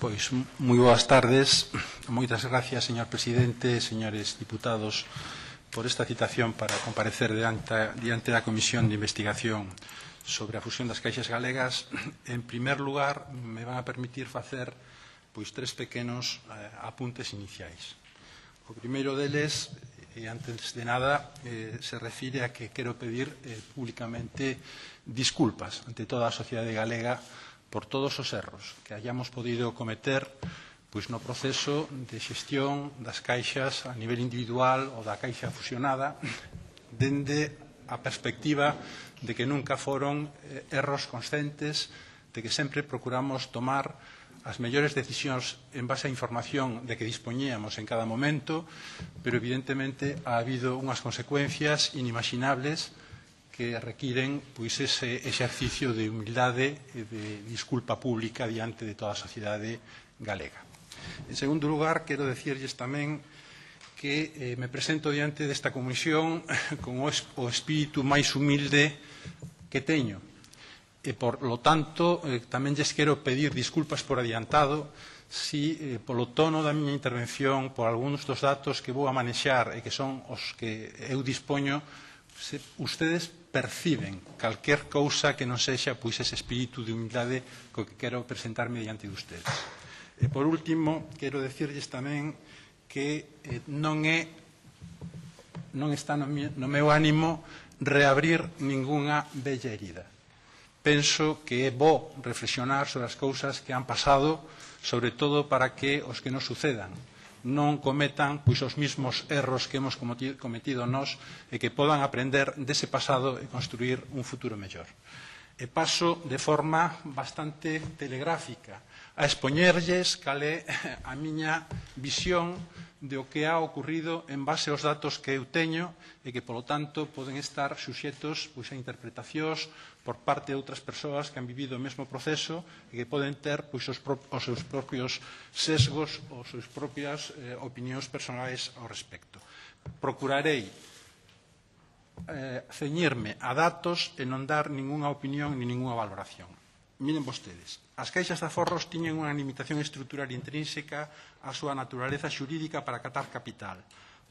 Pois, moi boas tardes. Moitas gracias, señor presidente, señores diputados, por esta citación para comparecer diante da Comisión de Investigación sobre a fusión das caixas galegas. En primer lugar, me van a permitir facer tres pequenos apuntes iniciais. O primeiro deles, e antes de nada, se refire a que quero pedir públicamente disculpas ante toda a sociedade galega por todos os erros que hayamos podido cometer no proceso de xestión das caixas a nivel individual ou da caixa fusionada, dende a perspectiva de que nunca foron erros conscientes, de que sempre procuramos tomar as mellores decisións en base á información de que dispoñíamos en cada momento, pero evidentemente ha habido unhas consecuencias inimaginables que requiren ese exercicio de humildade e de disculpa pública diante de toda a sociedade galega. En segundo lugar, quero dicirlles tamén que me presento diante desta comisión con o espírito máis humilde que teño. E, por lo tanto, tamén lles quero pedir disculpas por adiantado si, polo tono da miña intervención, por algúns dos datos que vou a manexar e que son os que eu dispoño, ustedes perciben calquer cousa que non sexa ese espírito de humildade co que quero presentarme diante de ustedes. E, por último, quero dicirlles tamén que non está no meu ánimo reabrir ningunha vella herida. Penso que é bo reflexionar sobre as cousas que han pasado, sobre todo para que os que nos sucedan non cometan os mesmos erros que hemos cometido nós e que podan aprender dese pasado e construir un futuro mellor. E paso de forma bastante telegráfica a expoñerlles cal é a miña visión de o que ha ocurrido en base aos datos que eu teño e que, polo tanto, poden estar suxetos a interpretacións por parte de outras persoas que han vivido o mesmo proceso e que poden ter os seus propios sesgos ou as súas propias opinións personais ao respecto. Procurarei ceñirme a datos e non dar ningunha opinión ni ningunha valoración. Miren vostedes, as caixas de aforros tiñen unha limitación estrutural intrínseca á súa naturaleza xurídica para catar capital,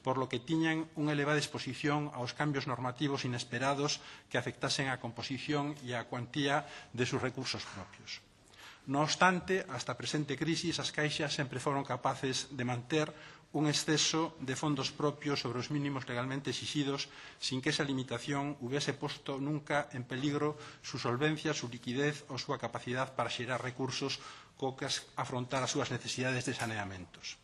por lo que tiñan unha elevada exposición aos cambios normativos inesperados que afectasen a composición e a cuantía de seus recursos propios. No obstante, hasta a presente crisis, as caixas sempre foron capaces de manter un exceso de fondos propios sobre os mínimos legalmente exixidos sin que esa limitación hubiese posto nunca en peligro su solvencia, su liquidez ou súa capacidade para xerar recursos co que afrontar as súas necesidades de saneamentos.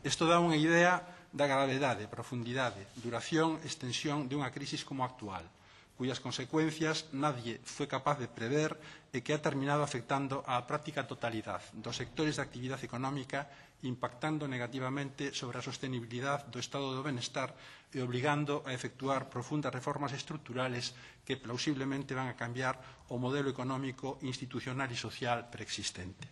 Isto dá unha idea da gravedade, profundidade, duración e extensión de unha crisis como a actual, cuyas consecuencias nadie foi capaz de prever e que ha terminado afectando á práctica totalidade dos sectores de actividade económica, impactando negativamente sobre a sostenibilidade do estado do benestar e obligando a efectuar profundas reformas estruturales que plausiblemente van a cambiar o modelo económico, institucional e social preexistente.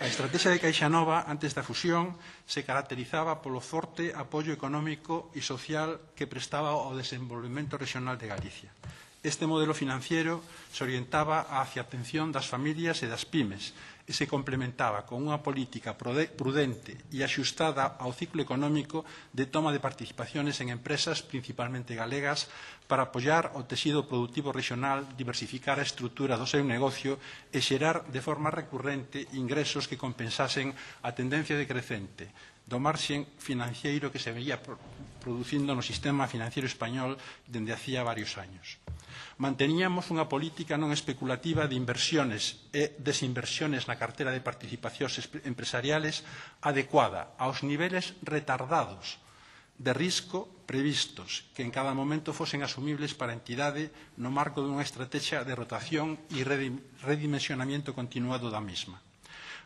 A estrategia de CaixaNova antes da fusión se caracterizaba polo forte apoio económico e social que prestaba ao desenvolvemento regional de Galicia. Este modelo financiero se orientaba hacia a atención das familias e das pymes e se complementaba con unha política prudente e axustada ao ciclo económico de toma de participaciones en empresas principalmente galegas para apoiar o tecido productivo regional, diversificar a estrutura do seu negocio e xerar de forma recurrente ingresos que compensasen a tendencia decrecente do marxen financiero que se veía producindo no sistema financiero español dende hacía varios años. Manteníamos unha política non especulativa de inversiones e desinversiones na cartera de participacións empresariales adecuada aos niveles retardados de risco previstos que en cada momento fosen asumibles para a entidade no marco dunha estrategia de rotación e redimensionamento continuado da mesma.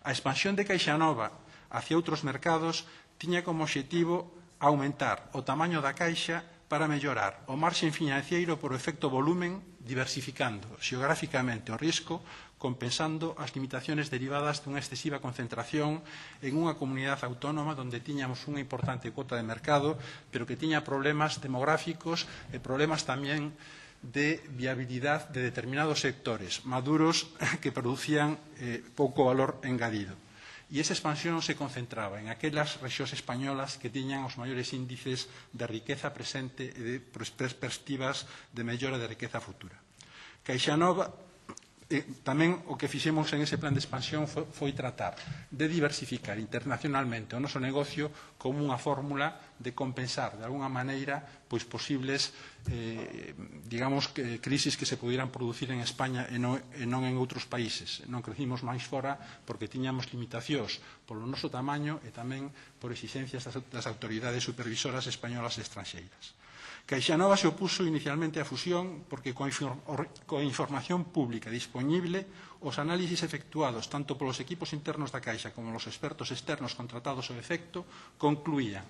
A expansión de CaixaNova hacia outros mercados tiña como obxectivo aumentar o tamaño da caixa para mellorar o marxen financeiro por efecto volumen, diversificando xeográficamente o risco, compensando as limitaciones derivadas dunha excesiva concentración en unha comunidade autónoma onde tiñamos unha importante cuota de mercado, pero que tiña problemas demográficos e problemas tamén de viabilidade de determinados sectores maduros que producían pouco valor engadido. E esa expansión se concentraba en aquelas rexións españolas que tiñan os maiores índices de riqueza presente e de perspectivas de mellora de riqueza futura. CaixaNova, tamén o que fixemos en ese plan de expansión foi tratar de diversificar internacionalmente o noso negocio como unha fórmula de compensar de alguna maneira posibles digamos crisis que se pudieran producir en España e non en outros países. Non crecimos máis fora porque tiñamos limitacións polo noso tamaño e tamén por exigencias das autoridades supervisoras españolas e estranxeiras. CaixaNova se opuso inicialmente á fusión porque coa información pública disponible os análisis efectuados tanto polos equipos internos da Caixa como los expertos externos contratados ao efecto concluían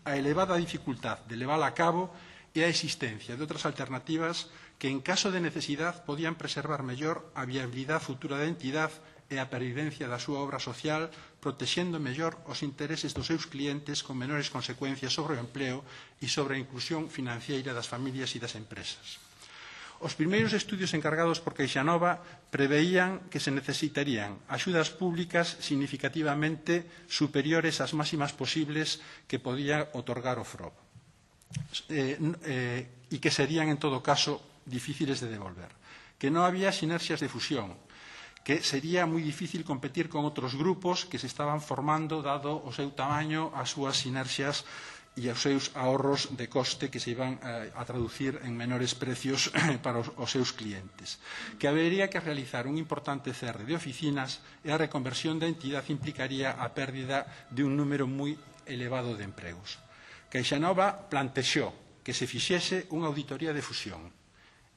a elevada dificultad de levala a cabo e a existencia de outras alternativas que en caso de necesidade podían preservar mellor a viabilidade futura da entidade e a pervivencia da súa obra social, protexendo mellor os intereses dos seus clientes con menores consecuencias sobre o empleo e sobre a inclusión financiera das familias e das empresas. Os primeiros estudios encargados por CaixaNova preveían que se necesitarían axudas públicas significativamente superiores ás máximas posibles que podía otorgar o FROB e que serían, en todo caso, difíciles de devolver. Que non había sinerxias de fusión, que sería moi difícil competir con outros grupos que se estaban formando dado o seu tamaño, as súas sinerxias e os seus ahorros de coste que se iban a traducir en menores precios para os seus clientes. Que habería que realizar un importante cerre de oficinas e a reconversión da entidade implicaría a pérdida de un número moi elevado de empregos. CaixaNova plantexou que se fixese unha auditoría de fusión.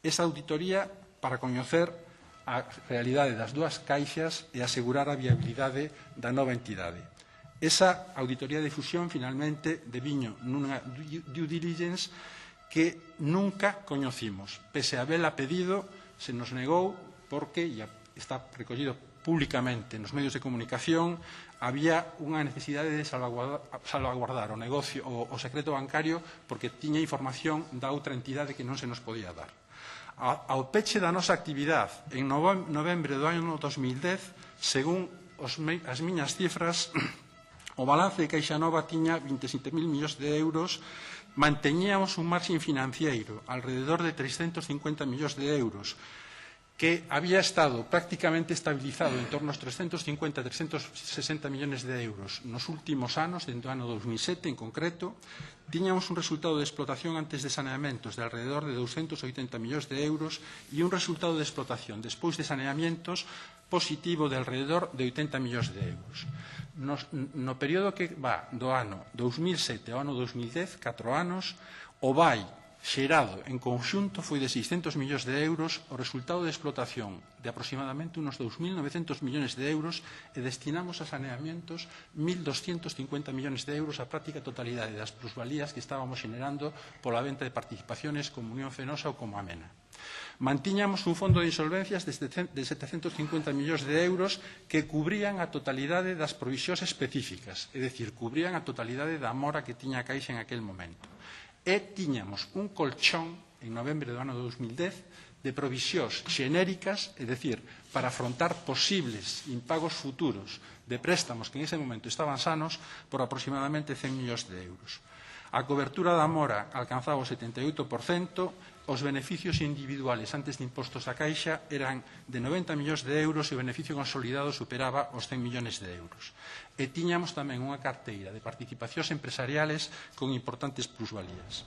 Esa auditoría para coñecer a realidade das dúas caixas e asegurar a viabilidade da nova entidade. Esa auditoría de fusión finalmente deviño nunha due diligence que nunca coñecimos. Pese a habela pedido, se nos negou porque, e está recollido públicamente nos medios de comunicación, había unha necesidade de salvaguardar o negocio, o secreto bancario, porque tiña información da outra entidade que non se nos podía dar. Ao peche da nosa actividade en novembro do ano 2010, según as miñas cifras, o balance de CaixaNova tiña 27.000 millóns de euros, manteñíamos un marxen financiero alrededor de 350 millóns de euros, que había estado prácticamente estabilizado en torno aos 350-360 millones de euros nos últimos anos, dentro do ano 2007 en concreto. Tiñamos un resultado de explotación antes de saneamentos de alrededor de 280 millóns de euros e un resultado de explotación despois de saneamentos positivo de alrededor de 80 millóns de euros. No período que va do ano 2007 ao ano 2010, 4 anos, o BAI xerado en conxunto foi de 600 millóns de euros, o resultado de explotación de aproximadamente unos 2.900 millóns de euros e destinamos a saneamientos 1.250 millóns de euros a práctica totalidade das plusvalías que estábamos xenerando pola venta de participaciones como Unión Fenosa ou como Amena. Mantiñamos un fondo de insolvencias de 750 millóns de euros que cubrían a totalidade das provisións específicas, é dicir, cubrían a totalidade da mora que tiña a Caixa en aquel momento. E tiñamos un colchón en novembro do ano 2010 de provisións xenéricas, é dicir, para afrontar posibles impagos futuros de préstamos que en ese momento estaban sanos por aproximadamente 100 millóns de euros. A cobertura da mora alcanzaba o 78%, os beneficios individuales antes de impostos a Caixa eran de 90 millóns de euros e o beneficio consolidado superaba os 100 millóns de euros. E tiñamos tamén unha carteira de participacións empresariales con importantes plusvalías.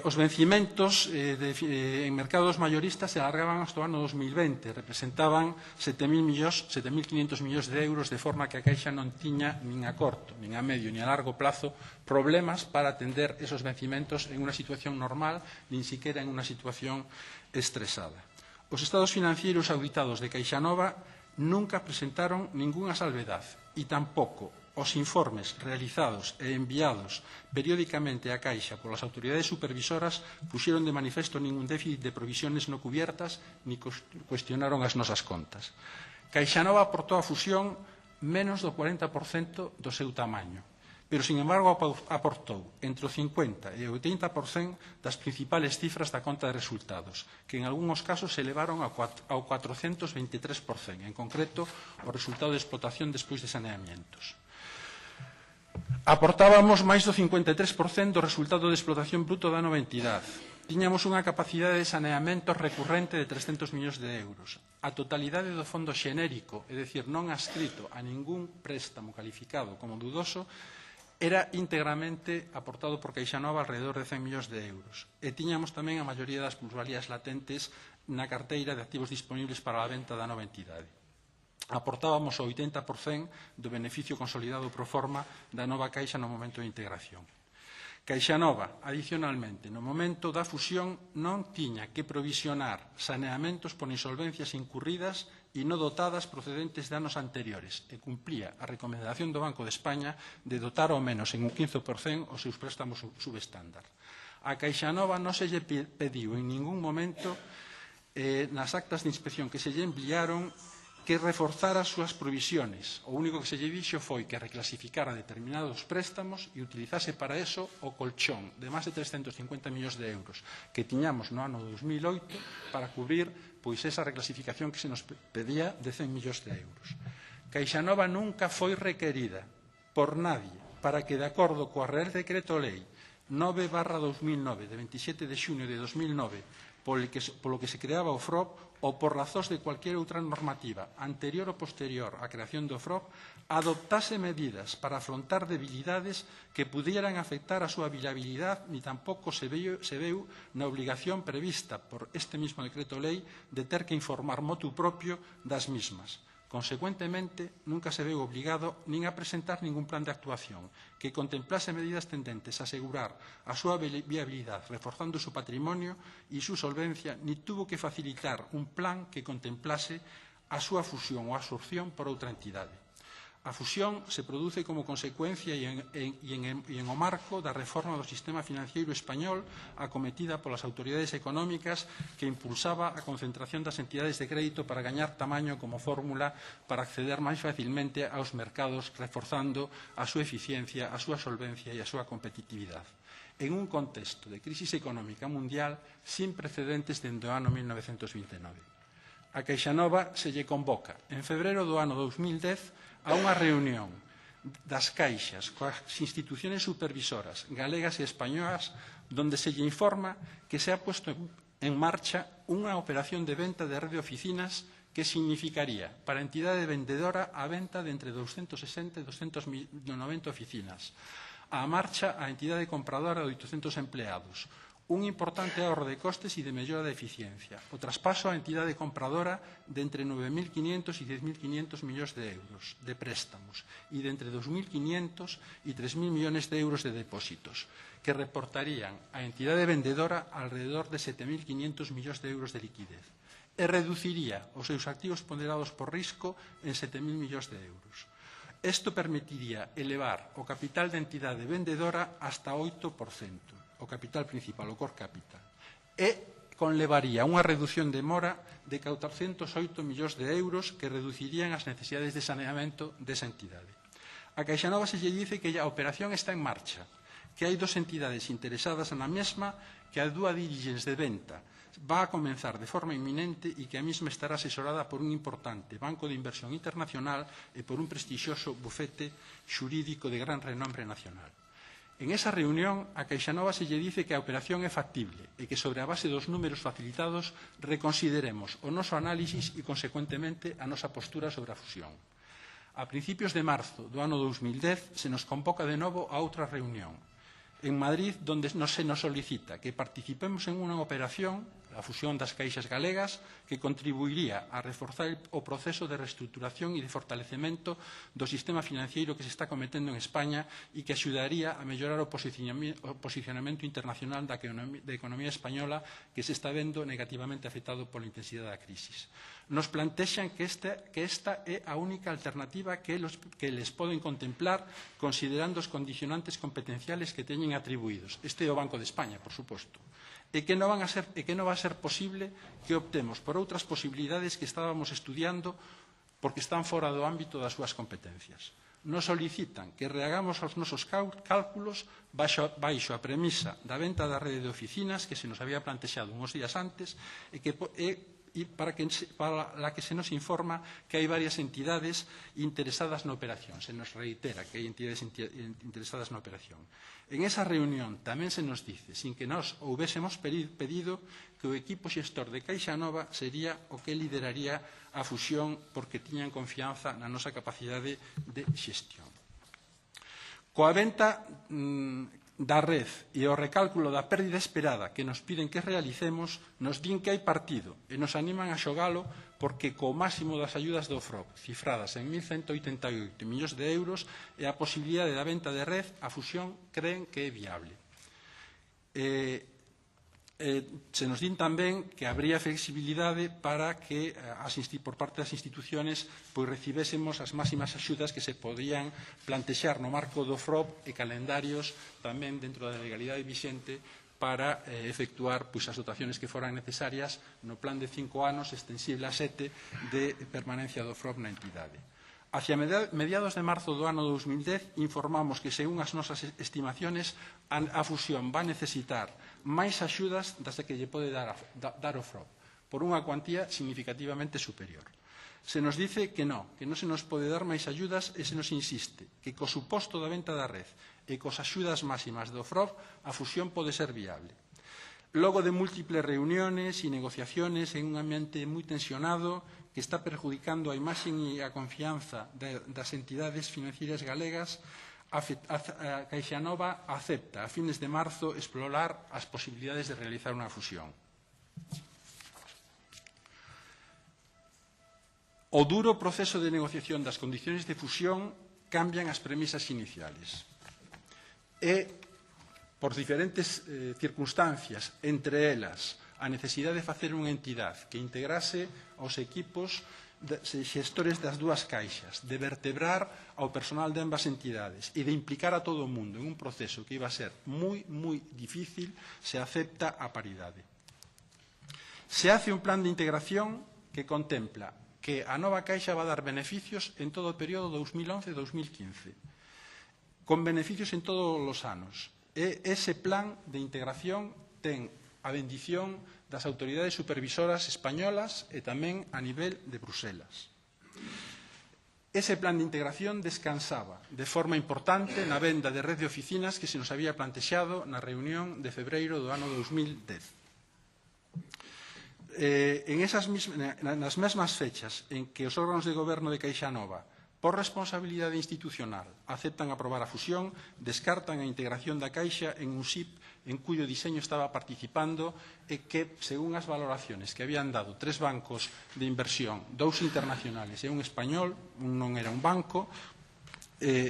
Os vencimentos en mercados mayoristas se alargaban hasta o ano 2020, representaban 7.500 millóns de euros, de forma que a Caixa non tiña nin a corto, nin a medio, nin a largo plazo problemas para atender esos vencimentos en unha situación normal, nin siquiera en unha situación estresada. Os estados financeiros auditados de CaixaNova nunca presentaron ningunha salvedade e tampouco os informes realizados e enviados periódicamente á Caixa polas autoridades supervisoras puxeron de manifesto ningún déficit de provisiones no cubiertas ni cuestionaron as nosas contas. CaixaNova aportou a fusión menos do 40% do seu tamaño. pero, sin embargo, aportou entre o 50% e o 80% das principales cifras da conta de resultados, que en algúns casos se elevaron ao 423%, en concreto, o resultado de explotación despois de saneamientos. Aportábamos máis do 53% do resultado de explotación bruto da nova entidade. Tiñamos unha capacidade de saneamento recurrente de 300 millóns de euros. A totalidade do fondo xenérico, é dicir, non adscrito a ningún préstamo calificado como dudoso, era íntegramente aportado por CaixaNova alrededor de 100 millóns de euros. E tiñamos tamén a maioría das plusvalías latentes na carteira de activos disponibles para a venta da nova entidade. Aportábamos o 80% do beneficio consolidado pro forma da nova Caixa no momento de integración. CaixaNova, adicionalmente, no momento da fusión non tiña que provisionar saneamentos por insolvencias incurridas e non dotadas procedentes de anos anteriores e cumplía a recomendación do Banco de España de dotar ao menos en un 15% os seus préstamos subestándar. A CaixaNova non se lle pediu en ningún momento nas actas de inspección que se lle enviaron que reforzara as súas provisiones. O único que se lle dixo foi que reclasificara determinados préstamos e utilizase para eso o colchón de máis de 350 millóns de euros que tiñamos no ano 2008 para cubrir esa reclasificación que se nos pedía de 100 millóns de euros. CaixaNova nunca foi requerida por nadie para que, de acordo coa Real Decreto Lei 9/2009 de 27 de xuño de 2009 polo que se creaba o FROP ou por razóns de cualquier outra normativa anterior ou posterior á creación do FROP, adoptase medidas para afrontar debilidades que pudieran afectar a súa viabilidade, ni tampouco se veu na obligación prevista por este mismo decreto lei de ter que informar motu propio das mismas. Consecuentemente, nunca se veu obligado nin a presentar ningún plan de actuación que contemplase medidas tendentes a asegurar a súa viabilidade, reforzando o seu patrimonio e súa solvencia, ni tuvo que facilitar un plan que contemplase a súa fusión ou absorción por outra entidade. A fusión se produce como consecuencia e en o marco da reforma do sistema financiero español acometida polas autoridades económicas que impulsaba a concentración das entidades de crédito para gañar tamaño como fórmula para acceder máis facilmente aos mercados, reforzando a súa eficiencia, a súa solvencia e a súa competitividade. En un contexto de crisis económica mundial sin precedentes dende o ano 1929. A CaixaNova se lle convoca en febreiro do ano 2010 a unha reunión das caixas coas instituciones supervisoras galegas e españolas donde se lle informa que se ha puesto en marcha unha operación de venta de rede de oficinas que significaría para a entidade vendedora a venta de entre 260 e 290 oficinas, a marcha a entidade compradora de 800 empleados, un importante ahorro de costes e de mellora de eficiencia, o traspaso á entidade compradora de entre 9.500 e 10.500 millóns de euros de préstamos e de entre 2.500 e 3.000 millóns de euros de depósitos, que reportarían á entidade vendedora alrededor de 7.500 millóns de euros de liquidez e reduciría os seus activos ponderados por risco en 7.000 millóns de euros. Isto permitiría elevar o capital da entidade vendedora hasta 8%. O capital principal, o core capital, e conlevaría unha reducción de mora de 408 millóns de euros que reducirían as necesidades de saneamento desa entidade. A CaixaNova se lle dice que a operación está en marcha, que hai dos entidades interesadas na mesma, que a dúa diligence de venta va a comenzar de forma inminente e que a mesma estará asesorada por un importante banco de inversión internacional e por un prestixioso bufete xurídico de gran renombre nacional. En esa reunión, a CaixaNova se lle dice que a operación é factible e que sobre a base dos números facilitados reconsideremos o noso análisis e, consecuentemente, a nosa postura sobre a fusión. A principios de marzo do ano 2010 se nos convoca de novo a outra reunión en Madrid, donde se nos solicita que participemos en unha operación, a fusión das caixas galegas, que contribuiría a reforzar o proceso de reestruturación e de fortalecemento do sistema financiero que se está cometendo en España e que axudaría a mellorar o posicionamento internacional da economía española que se está vendo negativamente afectado pola intensidade da crisis. Nos plantexan que esta é a única alternativa que les poden contemplar considerando os condicionantes competenciales que teñen atribuídos. Este é o Banco de España, por suposto. E que non va a ser posible que optemos por outras posibilidades que estábamos estudiando porque están fora do ámbito das súas competencias. Nos solicitan que rehagamos os nosos cálculos baixo a premisa da venta da rede de oficinas que se nos había plantexado uns días antes e para la que se nos informa que hai varias entidades interesadas na operación. Se nos reitera que hai entidades interesadas na operación. En esa reunión tamén se nos dice, sin que nos houbésemos pedido, que o equipo xestor de Caixa Nova sería o que lideraría a fusión porque tiñan confianza na nosa capacidade de xestión. Coa venta da red e o recálculo da pérdida esperada que nos piden que realicemos, nos din que hai partido e nos animan a xogalo porque co máximo das ayudas do FROB, cifradas en 1.188 millóns de euros, e a posibilidade da venta de red, a fusión creen que é viable. Se nos din tamén que habría flexibilidade para que por parte das instituciones recibésemos as máximas axudas que se podían plantexar no marco do FROB e calendarios tamén dentro da legalidade vixente para efectuar as dotaciones que foran necesarias no plan de 5 anos extensible a 7 de permanencia do FROB na entidade. Hacia mediados de marzo do ano 2010 informamos que, según as nosas estimaciones, a fusión va a necesitar máis axudas das que lle pode dar o FROB, por unha cuantía significativamente superior. Se nos dice que non se nos pode dar máis axudas e se nos insiste que co suposto da venta da red e cos axudas máximas do FROB a fusión pode ser viable. Logo de múltiples reuniones e negociaciones en un ambiente moi tensionado que está perjudicando a imaxe e a confianza das entidades financieras galegas, a Caixa Nova acepta a fines de marzo explorar as posibilidades de realizar unha fusión. O duro proceso de negociación das condicións de fusión cambian as premisas iniciales. E, por diferentes circunstancias, entre elas a necesidade de facer unha entidade que integrase aos equipos xestores das dúas caixas, de vertebrar ao personal de ambas entidades e de implicar a todo o mundo en un proceso que iba a ser moi difícil, se acepta a paridade. Se hace un plan de integración que contempla que a nova caixa va a dar beneficios en todo o período 2011-2015, con beneficios en todos os anos. E ese plan de integración ten a bendición das autoridades supervisoras españolas e tamén a nivel de Bruselas. Ese plan de integración descansaba de forma importante na venda de red de oficinas que se nos había plantexado na reunión de febreiro do ano 2010. Nas mesmas fechas en que os órganos de goberno de Caixa Nova, por responsabilidade institucional, aceptan aprobar a fusión, descartan a integración da Caixa en un SIP en cuyo diseño estaba participando e que, según as valoraciones que habían dado 3 bancos de inversión, 2 internacionales e un español, non era un banco,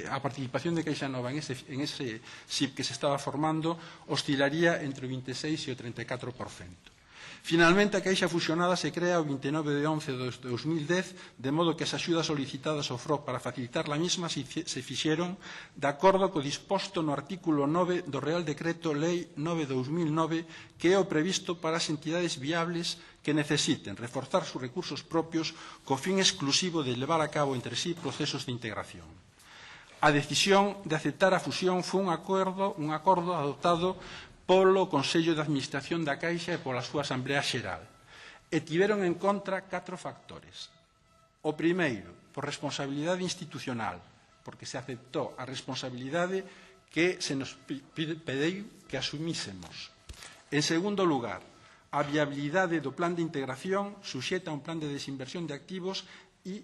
a participación de Caixa Nova en ese SIP que se estaba formando oscilaría entre o 26 e o 34%. Finalmente, a Caixa fusionada se crea o 29 de 11 de 2010, de modo que as axudas solicitadas ao FROB para facilitar a mesma se fixeron de acordo co disposto no artículo 9 do Real Decreto Lei 9/2009, que é o previsto para as entidades viables que necesiten reforzar os recursos propios co fin exclusivo de levar a cabo entre sí procesos de integración. A decisión de aceptar a fusión foi un acordo adoptado polo Consello de Administración da Caixa e pola súa Asamblea Xeral. E tiveron en contra 4 factores. O primeiro, por responsabilidade institucional, porque se aceptou a responsabilidade que se nos pediu que asumísemos. En segundo lugar, a viabilidade do plan de integración suxeta a un plan de desinversión de activos e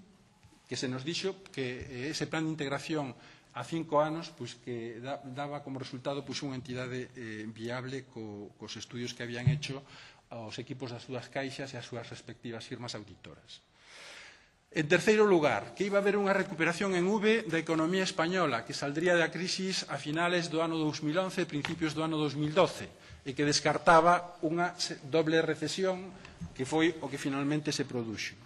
que se nos dixo que ese plan de integración a 5 anos que daba como resultado unha entidade viable cos estudios que habían hecho os equipos das dúas caixas e as súas respectivas firmas auditoras. En terceiro lugar, que iba a haber unha recuperación en V da economía española que saldría da crisis a finales do ano 2011 e principios do ano 2012 e que descartaba unha doble recesión que foi o que finalmente se produxo.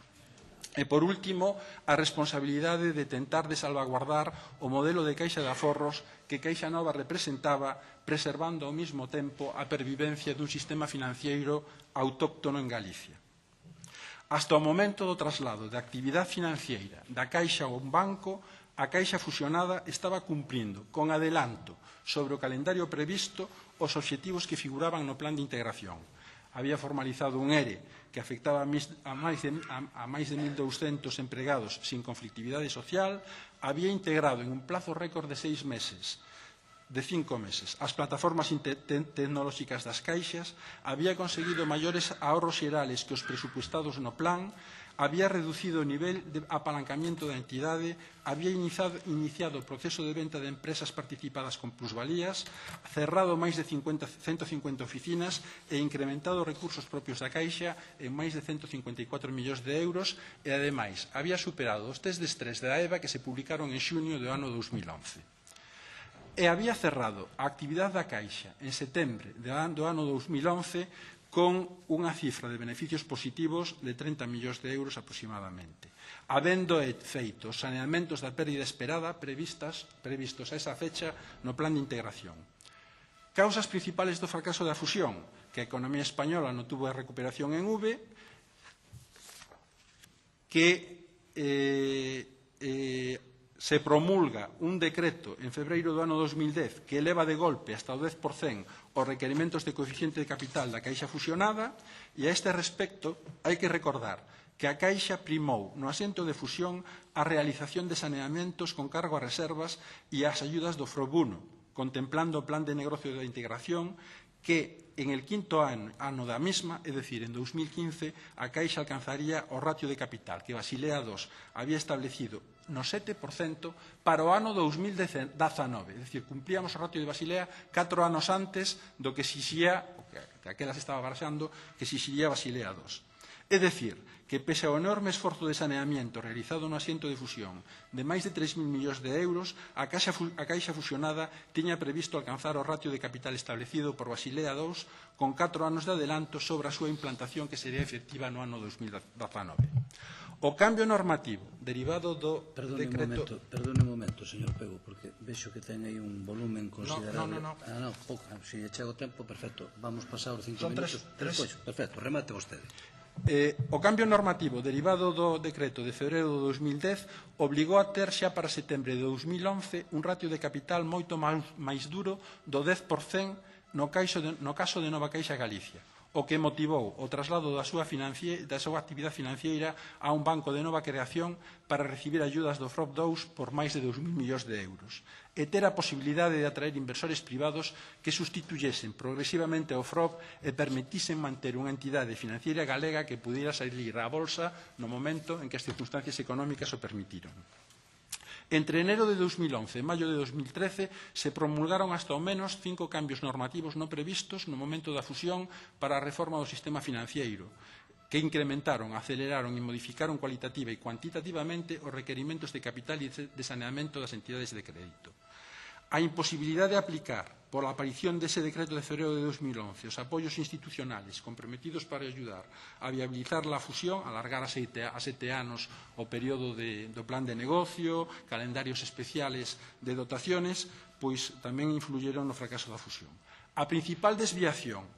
E, por último, a responsabilidade de tentar de salvaguardar o modelo de caixa de aforros que Caixa Nova representaba, preservando ao mesmo tempo a pervivencia dun sistema financiero autóctono en Galicia. Hasta o momento do traslado da actividade financiera da Caixa a un banco, a Caixa fusionada estaba cumprindo con adelanto sobre o calendario previsto os obxectivos que figuraban no plan de integración. Había formalizado un ERE que afectaba a máis de 1.200 empregados sin conflictividade social, había integrado en un plazo récord de 5 meses as plataformas tecnolóxicas das caixas, había conseguido maiores ahorros xerales que os presupuestados no plan, había reducido o nivel de apalancamiento da entidade, había iniciado o proceso de venta de empresas participadas con plusvalías, cerrado máis de 150 oficinas e incrementado os recursos propios da Caixa en máis de 154 millóns de euros e, ademais, había superado os test de estrés da EVA que se publicaron en xunio do ano 2011. E había cerrado a actividade da Caixa en setembro do ano 2011 con unha cifra de beneficios positivos de 30 millóns de euros aproximadamente, habendo feito os saneamentos da pérdida esperada previstos a esa fecha no plan de integración. Causas principales do fracaso da fusión, que a economía española non tuvo a recuperación en V, que se promulga un decreto en febreiro do ano 2010 que eleva de golpe hasta o 10% os requerimentos de coeficiente de capital da Caixa fusionada, e a este respecto hai que recordar que a Caixa primou no asento de fusión a realización de saneamentos con cargo a reservas e as ayudas do FROBUNO, contemplando o plan de negocio de integración que en el quinto ano da mesma, é dicir, en 2015, a Caixa alcanzaría o ratio de capital que Basilea II había establecido no 7% para o ano 2019. É dicir, cumplíamos o ratio de Basilea 4 anos antes do que exixía, que aquela se estaba baraxando, que exixiría Basilea II. É dicir, que pese ao enorme esforzo de saneamiento realizado no asiento de fusión de máis de 3.000 millóns de euros, a Caixa fusionada tiña previsto alcanzar o ratio de capital establecido por Basilea II con 4 anos de adelanto sobre a súa implantación que sería efectiva no ano 2019. O cambio normativo derivado do decreto... Perdone un momento, señor Pego, porque vexo que ten aí un volumen considerable. No. Pouco. Se lle chega o tempo, perfecto. Vamos pasar os 5 minutos. Perfecto, remate vostede. O cambio normativo derivado do decreto de febreiro de 2010 obligou a ter xa para setembro de 2011 un ratio de capital moito máis duro do 10% no caso de Nova Caixa Galicia, o que motivou o traslado da súa actividade financiera a un banco de nova creación para recibir ayudas do FROB 2 por máis de 2.000 millóns de euros e ter a posibilidade de atraer inversores privados que sustituyesen progresivamente ao FROB e permitisen manter unha entidade financiera galega que pudiera salir á bolsa no momento en que as circunstancias económicas o permitiron. Entre enero de 2011 e maio de 2013 se promulgaron hasta ao menos 5 cambios normativos non previstos no momento da fusión para a reforma do sistema financiero, que incrementaron, aceleraron e modificaron cualitativa e cuantitativamente os requerimentos de capital e de saneamento das entidades de crédito. A imposibilidade de aplicar, pola aparición dese decreto de febrero de 2011, os apoios institucionales comprometidos para ayudar a viabilizar la fusión, alargar a 7 anos o período do plan de negocio, calendarios especiales de dotaciones, pois tamén influyeron no fracaso da fusión. A principal desviación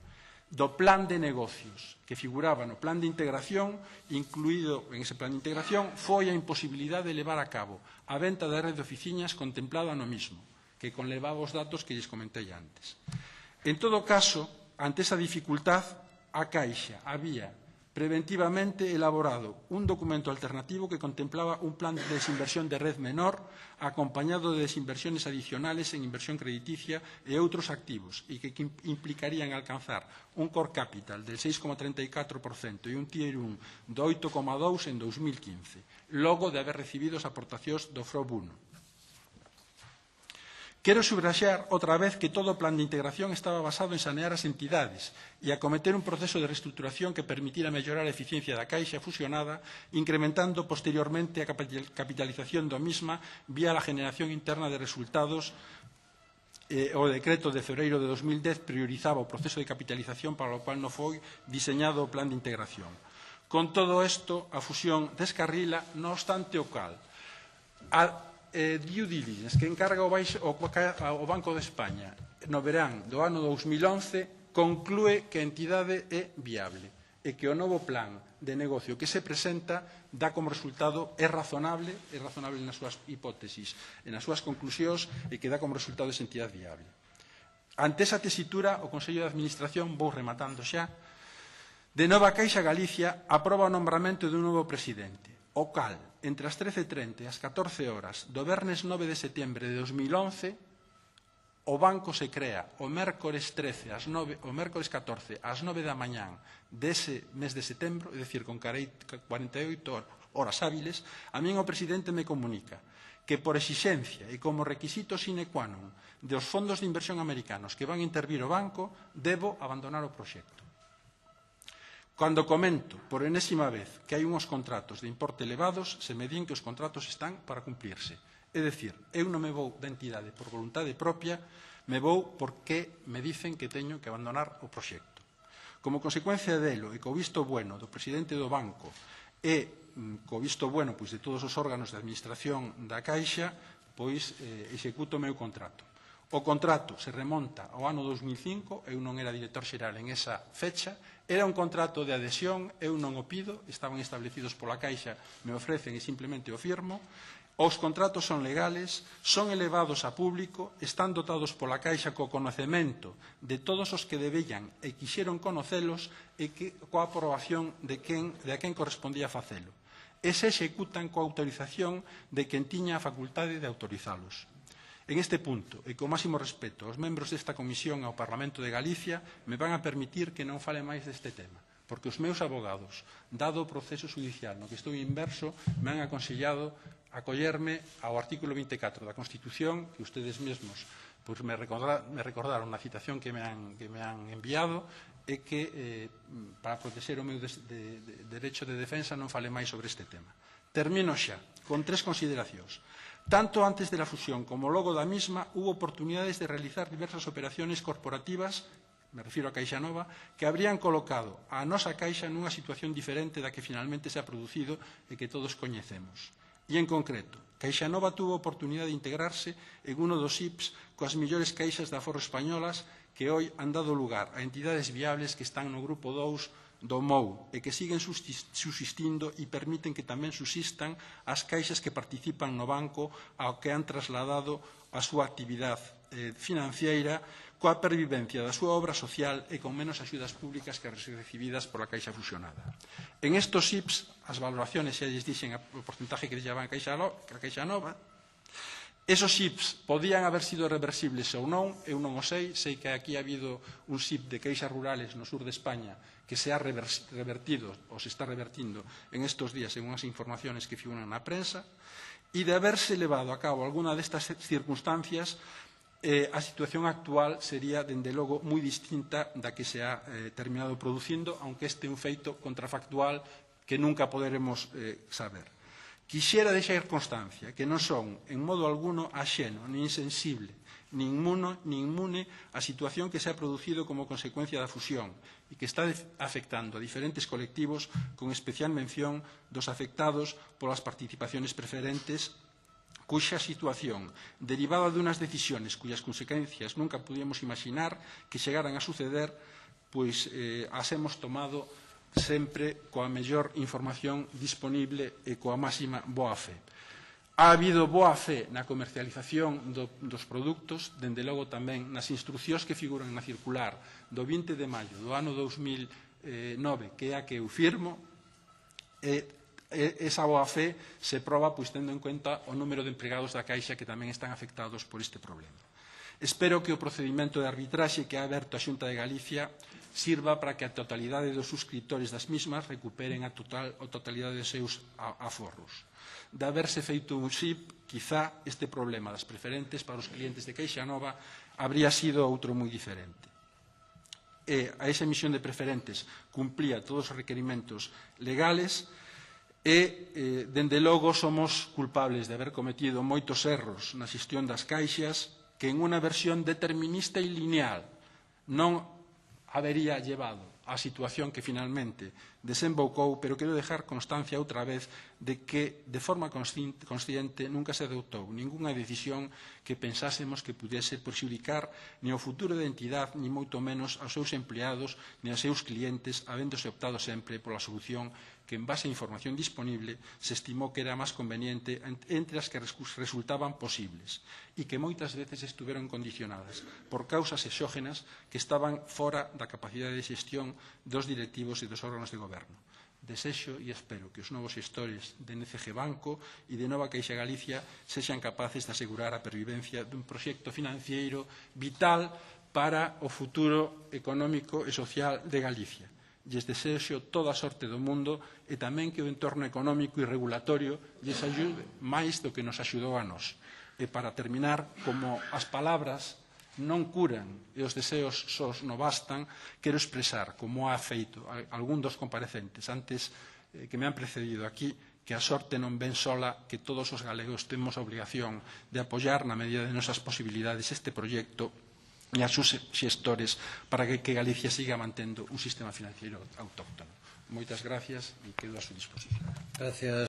do plan de negocios que figuraba no plan de integración, incluído en ese plan de integración, foi a imposibilidade de levar a cabo a venta da rede de oficinas contemplada no mismo, que conlevaba os datos que lles comentei antes. En todo caso, ante esa dificultad, a Caixa había preventivamente elaborado un documento alternativo que contemplaba un plan de desinversión de red menor acompañado de desinversiones adicionales en inversión crediticia e outros activos e que implicarían alcanzar un core capital del 6,34% e un tier 1 do 8,2% en 2015, logo de haber recibido as aportacións do FROB 1. Quero subraxar outra vez que todo o plan de integración estaba basado en sanear as entidades e acometer un proceso de reestructuración que permitira mellorar a eficiencia da Caixa fusionada, incrementando posteriormente a capitalización da mesma vía a generación interna de resultados. O decreto de febreiro de 2010 priorizaba o proceso de capitalización para o cual non foi diseñado o plan de integración. Con todo isto, a fusión descarrila, non obstante o cal. Due diligence que encarga o Banco de España no verán do ano 2011 conclúe que a entidade é viable. e que o novo plan de negocio que se presenta dá como resultado é razonable nas súas hipótesis e nas súas conclusións e que dá como resultado esa entidade viable. Ante esa tesitura, o Consello de Administración, vou rematando xa, de Nova Caixa Galicia aproba o nombramento dun novo presidente, o cal, entre as 13:30 e as 14 horas do venres 9 de setembro de 2011, o banco se crea o mércores 14 ás 9 da mañán dese mes de setembro, é dicir, con 48 horas hábiles. A min o presidente me comunica que por exixencia e como requisito sine qua non dos fondos de inversión americanos que van a intervir o banco, debo abandonar o proxecto. Cando comento por enésima vez que hai unhos contratos de importe elevados, se me din que os contratos están para cumplirse. É dicir, eu non me vou da entidade por voluntade propia, me vou porque me dicen que teño que abandonar o proxecto. Como consecuencia delo e co visto bueno do presidente do banco e co visto bueno de todos os órganos de administración da Caixa, executo o meu contrato. O contrato se remonta ao ano 2005, eu non era director xeral en esa fecha, era un contrato de adhesión, eu non o pido, estaban establecidos pola Caixa, me ofrecen e simplemente o firmo. Os contratos son legales, son elevados a público, están dotados pola Caixa co conocemento de todos os que debían e quixeron conocelos e que coa aprobación de a quen correspondía facelo. E se executan coa autorización de quen tiña a facultade de autorizalos. En este punto, e con máximo respeto aos membros desta comisión ao Parlamento de Galicia, me van a permitir que non fale máis deste tema, porque os meus abogados, dado o proceso judicial no que estou inverso, me han aconsellado acollerme ao artículo 24 da Constitución, que ustedes mesmos me recordaron na citación que me han enviado, e que para proteger o meu derecho de defensa non fale máis sobre este tema. Termino xa con 3 consideracións. Tanto antes de la fusión como logo da misma, hubo oportunidades de realizar diversas operaciones corporativas, me refiero a Caixa Nova, que habrían colocado a nosa Caixa nunha situación diferente da que finalmente se ha producido e que todos coñecemos. E, en concreto, Caixa Nova tuvo a oportunidade de integrarse en uno dos IPs coas millores caixas de aforro españolas que hoy han dado lugar a entidades viables que están no grupo 2 do MOU e que siguen subsistindo e permiten que tamén subsistan as caixas que participan no banco ao que han trasladado a súa actividade financiera coa pervivencia da súa obra social e con menos axudas públicas que as recibidas pola Caixa fusionada. En estos IPs, as valoraciones xa lles dixen o porcentaje que llevan a Caixa Nova. Esos IPs podían haber sido reversibles ou non, eu non o sei que aquí ha habido un SIP de caixas rurales no sur de España que se ha revertido ou se está revertindo en estos días en unhas informaciones que figuran na prensa, e de haberse levado a cabo alguna destas circunstancias, a situación actual sería, dende logo, moi distinta da que se ha terminado producindo, aunque este é un feito contrafactual que nunca poderemos saber. Quixera deixar constancia que non son, en modo alguno, axeno, nin insensible, nin inmune a situación que se ha producido como consecuencia da fusión e que está afectando a diferentes colectivos, con especial mención dos afectados polas participaciones preferentes, cuxa situación, derivada de unas decisiones cuyas consecuencias nunca podíamos imaginar que chegaran a suceder, pois as hemos tomado sempre coa mellor información disponible e coa máxima boa fe. Ha habido boa fe na comercialización dos produtos, dende logo tamén nas instruccións que figuran na circular do 20 de maio do ano 2009, que é a que eu firmo, esa boa fe se proba tendo en conta o número de empregados da Caixa que tamén están afectados por este problema. Espero que o procedimento de arbitraxe que ha aberto a Xunta de Galicia sirva para que a totalidade dos suscriptores das mismas recuperen a totalidade dos seus aforros. De haberse feito un SIP, quizá este problema das preferentes para os clientes de Caixa Nova habría sido outro moi diferente. E a esa emisión de preferentes cumplía todos os requerimentos legales e, dende logo, somos culpables de haber cometido moitos erros na xestión das caixas que en unha versión determinista e lineal non habería llevado a situación que finalmente desembocou, pero quero dejar constancia outra vez de que, de forma consciente, nunca se adoptou ningunha decisión que pensásemos que pudese prexudicar ni ao futuro da entidade, ni moito menos aos seus empleados, ni aos seus clientes, habéndose optado sempre pola solución que, en base a información disponible, se estimou que era máis conveniente entre as que resultaban posibles e que moitas veces estuveron condicionadas por causas exógenas que estaban fora da capacidade de xestión dos directivos e dos órganos de goberno. Desexo e espero que os novos xestores de NCG Banco e de Nova Caixa Galicia sexan capaces de asegurar a pervivencia dun proxecto financiero vital para o futuro económico e social de Galicia. Lles desexo toda a sorte do mundo e tamén que o entorno económico e regulatorio lles axude máis do que nos axudou a nós. E para terminar, como as palabras non curan e os deseos sós non bastan, quero expresar, como ha feito algún dos comparecentes antes que me han precedido aquí, que a sorte non ven sola, que todos os galegos temos a obligación de apoiar na medida de nosas posibilidades este proxecto e a sus xestores para que Galicia siga mantendo un sistema financiero autóctono. Moitas gracias e quedo a súa disposición. Gracias.